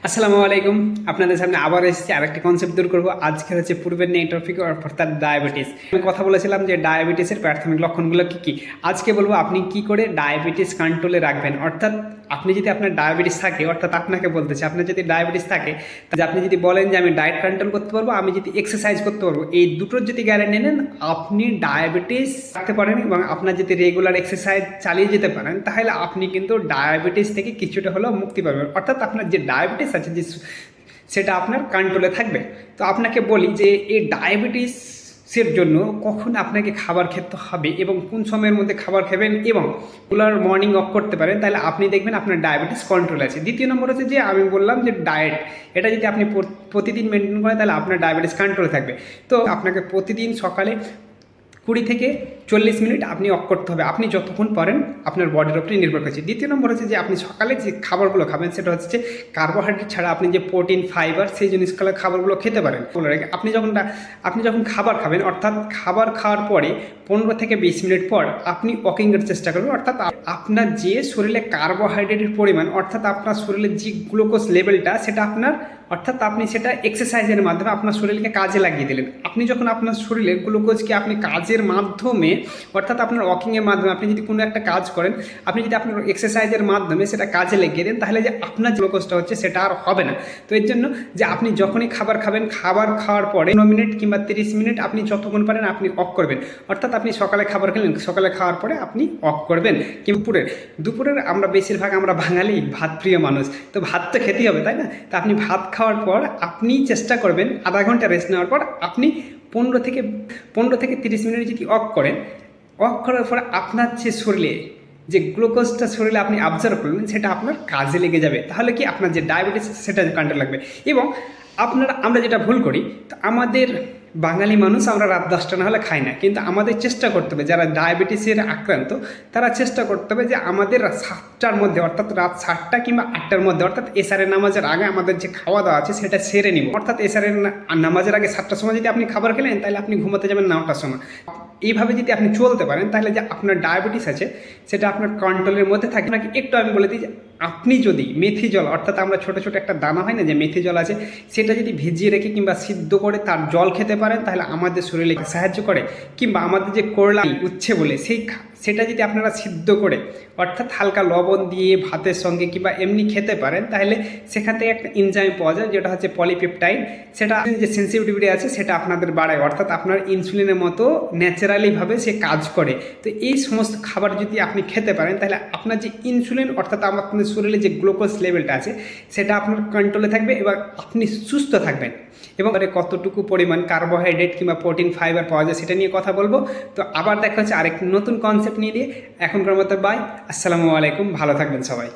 আসসালামু আলাইকুম। আপনাদের সামনে আবার এসেছি আরেকটি কনসেপ্ট দূর করব। আজকে হচ্ছে পূর্বের নিয়ে টপিক, অর্থাৎ ডায়াবেটিস। আমি কথা বলেছিলাম যে ডায়াবেটিসের প্রাথমিক লক্ষণগুলো কী কী। আজকে বলবো আপনি কি করে ডায়াবেটিস কন্ট্রোলে রাখবেন। অর্থাৎ আপনি যদি আপনার ডায়াবেটিস থাকে, অর্থাৎ আপনাকে বলতেছে আপনার যদি ডায়াবেটিস থাকে, তাহলে আপনি যদি বলেন যে আমি ডায়েট কন্ট্রোল করতে পারবো, আমি যদি এক্সারসাইজ করতে পারবো, এই দুটোর যদি গ্যারান্টি নেন, আপনি ডায়াবেটিস রাখতে পারেন এবং আপনার যদি রেগুলার এক্সারসাইজ চালিয়ে যেতে পারেন, তাহলে আপনি কিন্তু ডায়াবেটিস থেকে কিছুটা হলেও মুক্তি পাবেন। অর্থাৎ আপনার যে ডায়াবেটিস আছে যে সেটা আপনার কন্ট্রোলে থাকবে। তো আপনাকে বলি যে এই ডায়াবেটিসের জন্য কখন আপনাকে খাবার খেতে হবে এবং কোন সময়ের মধ্যে খাবার খাবেন এবং রেগুলার মর্নিং ওয়াক করতে পারেন, তাহলে আপনি দেখবেন আপনার ডায়াবেটিস কন্ট্রোল আছে। দ্বিতীয় নম্বর হচ্ছে যে আমি বললাম যে ডায়েট, এটা যদি আপনি প্রতিদিন মেনটেন করেন, তাহলে আপনার ডায়াবেটিস কন্ট্রোলে থাকবে। তো আপনাকে প্রতিদিন সকালে 20 থেকে 40 মিনিট আপনি ওয়াক করতে হবে। আপনি যতক্ষণ পারেন আপনার বডির উপরে নির্ভর করছে। দ্বিতীয় নম্বর হচ্ছে যে আপনি সকালে যে খাবারগুলো খাবেন সেটা হচ্ছে যে কার্বোহাইড্রেট ছাড়া আপনি যে প্রোটিন, ফাইবার, সেই জিনিসগুলো খাবারগুলো খেতে পারেন। আপনি যখন খাবার খাবেন, অর্থাৎ খাবার খাওয়ার পরে 15 থেকে 20 মিনিট পর আপনি ওয়াকিংয়ের চেষ্টা করবেন। অর্থাৎ আপনার যে শরীরে কার্বোহাইড্রেটের পরিমাণ, অর্থাৎ আপনার শরীরে যে গ্লুকোজ লেভেলটা, সেটা আপনার, অর্থাৎ আপনি সেটা এক্সারসাইজের মাধ্যমে আপনার শরীরকে কাজে লাগিয়ে দিলেন। আপনি যখন আপনার শরীরে গ্লুকোজকে আপনি কাজের মাধ্যমে, অর্থাৎ আপনার ওয়াকিংয়ের মাধ্যমে, আপনি যদি কোনো একটা কাজ করেন, আপনি যদি আপনার এক্সারসাইজের মাধ্যমে সেটা কাজে লাগিয়ে দেন, তাহলে যে আপনার গ্লুকোজটা হচ্ছে সেটা আর হবে না। তো এর জন্য যে আপনি যখনই খাবার খাবেন, খাবার খাওয়ার পরে 15 মিনিট কিংবা 30 মিনিট আপনি যতক্ষণ পারেন আপনি ওয়াক করবেন। অর্থাৎ আপনি সকালে খাবার খেলেন, সকালে খাওয়ার পরে আপনি ওয়াক করবেন। কিন্তু দুপুরের আমরা বেশিরভাগ আমরা বাঙালি ভাত প্রিয় মানুষ, তো ভাত তো খেতেই হবে, তাই না? তো আপনি ভাত খাওয়ার পর আপনি চেষ্টা করবেন আধা ঘন্টা রেস্ট নেওয়ার পর আপনি 15 থেকে 30 মিনিট যদি ওয়াক করেন, ওয়াক করার পর আপনার যে শরীরে যে গ্লুকোজটা শরীরে আপনি অবজার্ভ করলেন, সেটা আপনার কাজে লেগে যাবে। তাহলে কি আপনার যে ডায়াবেটিস সেটা কন্ট্রোল লাগবে। এবং আমরা যেটা ভুল করি, তো আমাদের বাঙালি মানুষ আমরা রাত 10টা না হলে খাই না, কিন্তু আমাদের চেষ্টা করতে হবে, যারা ডায়াবেটিসের আক্রান্ত তারা চেষ্টা করতে হবে যে আমাদের 7টার মধ্যে, অর্থাৎ রাত 7টা কিংবা 8টার মধ্যে, অর্থাৎ এশারের নামাজের আগে আমাদের যে খাওয়া দাওয়া আছে সেটা সেরে নিব। অর্থাৎ এশারের নামাজের আগে 7টার সময় যদি আপনি খাবার খেলেন, তাহলে আপনি ঘুমাতে যাবেন 9টার সময়। এইভাবে যদি আপনি চলতে পারেন, তাহলে যে আপনার ডায়াবেটিস আছে সেটা আপনার কন্ট্রোলের মধ্যে থাকে। নাকি একটু আমি বলে দিই যে আপনি যদি মেথি জল, অর্থাৎ আমরা ছোটো ছোটো একটা দানা হয় না যে মেথি জল আছে, সেটা যদি ভিজিয়ে রেখে কিংবা সিদ্ধ করে তার জল খেতে পারেন, তাহলে আমাদের শরীরে সাহায্য করে। কিংবা আমাদের যে করলা উচ্ছে বলে সেটা যদি আপনারা সিদ্ধ করে, অর্থাৎ হালকা লবণ দিয়ে ভাতের সঙ্গে কিংবা এমনি খেতে পারেন, তাহলে সেখান থেকে একটা এনজাইম পাওয়া যায় যেটা হচ্ছে পলিপেপটাইড। সেটা যে সেন্সিটিভিটি আছে সেটা আপনাদের বাড়ায়, অর্থাৎ আপনার ইনসুলিনের মতো ন্যাচারালিভাবে সে কাজ করে। তো এই সমস্ত খাবার যদি আপনি খেতে পারেন, তাহলে আপনার যে ইনসুলিন, অর্থাৎ আপনাদের শরীরে যে গ্লুকোজ লেভেলটা আছে সেটা আপনার কন্ট্রোলে থাকবে এবং আপনি সুস্থ থাকবেন। এবং কতটুকু পরিমাণ কার্বোহাইড্রেট কিংবা প্রোটিন, ফাইবার পাওয়া যায় সেটা নিয়ে কথা বলবো। তো আবার দেখা হচ্ছে আরেক নতুন কনসেপ্ট নিয়ে। এখনকার মতো বাই, আসসালামু আলাইকুম, ভালো থাকবেন সবাই।